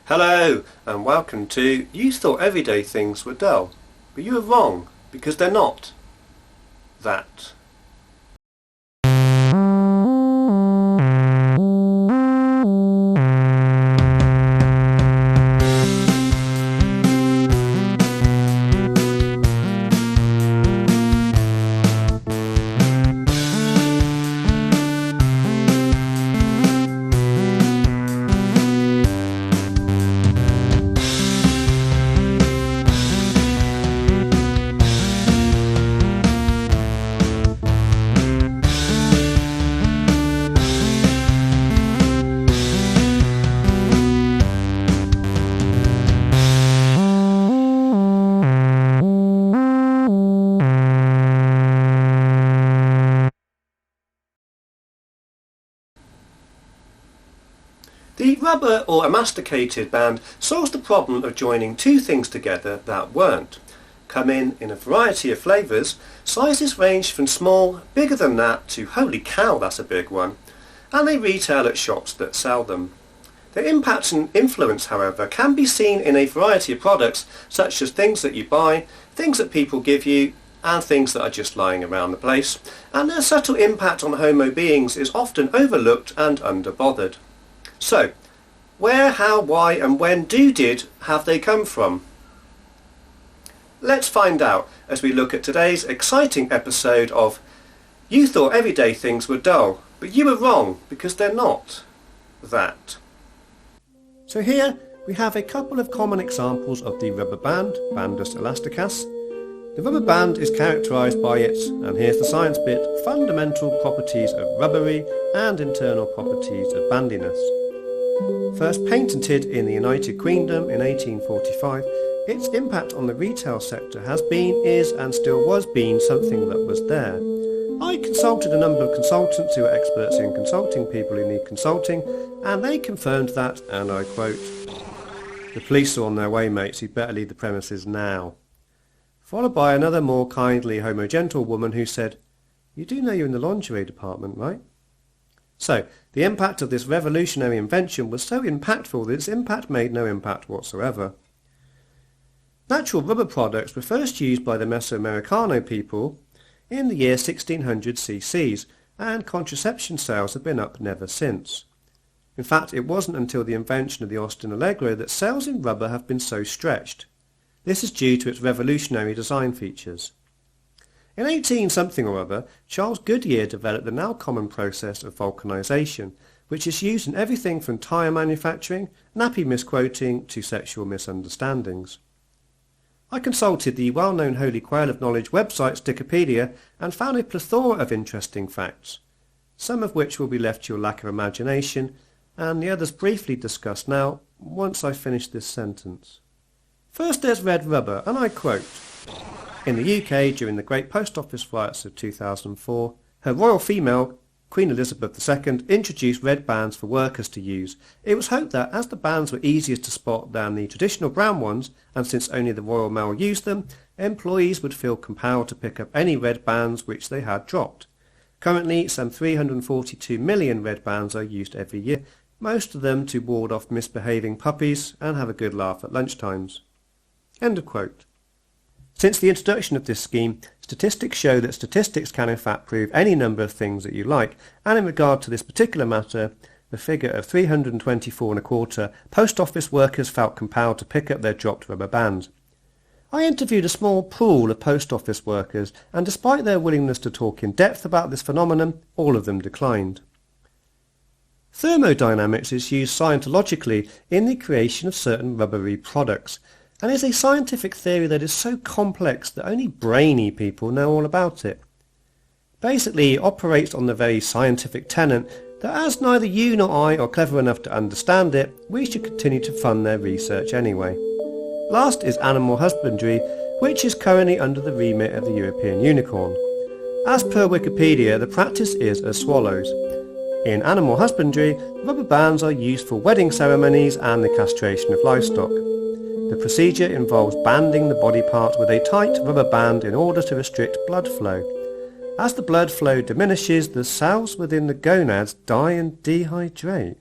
Hello and welcome to You Thought Everyday Things Were Dull, but you were wrong because they're not. That. The rubber or emasticated band solves the problem of joining two things together that weren't. Come in a variety of flavours, sizes range from small, bigger than that, to holy cow that's a big one, and they retail at shops that sell them. Their impact and influence, however, can be seen in a variety of products, such as things that you buy, things that people give you, and things that are just lying around the place, and their subtle impact on homo beings is often overlooked and underbothered. So, where, how, why and when did have they come from? Let's find out as we look at today's exciting episode of You Thought Everyday Things Were Dull, but you were wrong because they're not. That. So here we have a couple of common examples of the rubber band, Bandus elasticus. The rubber band is characterised by its, and here's the science bit, fundamental properties of rubbery and internal properties of bandiness. First patented in the United Kingdom in 1845, its impact on the retail sector has been, is and still was being something that was there. I consulted a number of consultants who are experts in consulting people who need consulting, and they confirmed that, and I quote, "The police are on their way, mates, you'd better leave the premises now." Followed by another more kindly homogental woman who said, "You do know you're in the lingerie department, right?" So, the impact of this revolutionary invention was so impactful that its impact made no impact whatsoever. Natural rubber products were first used by the Mesoamericano people in the year 1600 CCs, and contraception sales have been up never since. In fact, it wasn't until the invention of the Austin Allegro that sales in rubber have been so stretched. This is due to its revolutionary design features. In 18-something or other, Charles Goodyear developed the now common process of vulcanization, which is used in everything from tyre manufacturing, nappy misquoting, to sexual misunderstandings. I consulted the well-known Holy Grail of Knowledge website Stickopedia and found a plethora of interesting facts, some of which will be left to your lack of imagination, and the others briefly discussed now, once I finish this sentence. First there's red rubber, and I quote, "In the UK, during the Great Post Office riots of 2004, Her Royal Female, Queen Elizabeth II, introduced red bands for workers to use. It was hoped that, as the bands were easier to spot than the traditional brown ones, and since only the Royal Mail used them, employees would feel compelled to pick up any red bands which they had dropped. Currently, some 342 million red bands are used every year, most of them to ward off misbehaving puppies and have a good laugh at lunchtimes." End of quote. Since the introduction of this scheme, statistics show that statistics can in fact prove any number of things that you like, and in regard to this particular matter, the figure of 324.25 post office workers felt compelled to pick up their dropped rubber bands. I interviewed a small pool of post office workers, and despite their willingness to talk in depth about this phenomenon, all of them declined. Thermodynamics is used scientologically in the creation of certain rubbery products, and is a scientific theory that is so complex that only brainy people know all about it. Basically, it operates on the very scientific tenet that as neither you nor I are clever enough to understand it, we should continue to fund their research anyway. Last is animal husbandry, which is currently under the remit of the European unicorn. As per Wikipedia, the practice is as follows. In animal husbandry, rubber bands are used for wedding ceremonies and the castration of livestock. The procedure involves banding the body part with a tight rubber band in order to restrict blood flow. As the blood flow diminishes, the cells within the gonads die and dehydrate.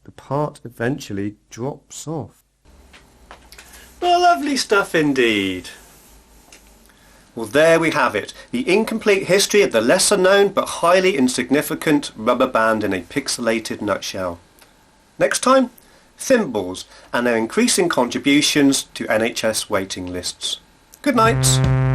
the part eventually drops off. Oh, lovely stuff indeed. Well, there we have it, the incomplete history of the lesser known but highly insignificant rubber band in a pixelated nutshell. Next time, thimbles and their increasing contributions to NHS waiting lists. Good night.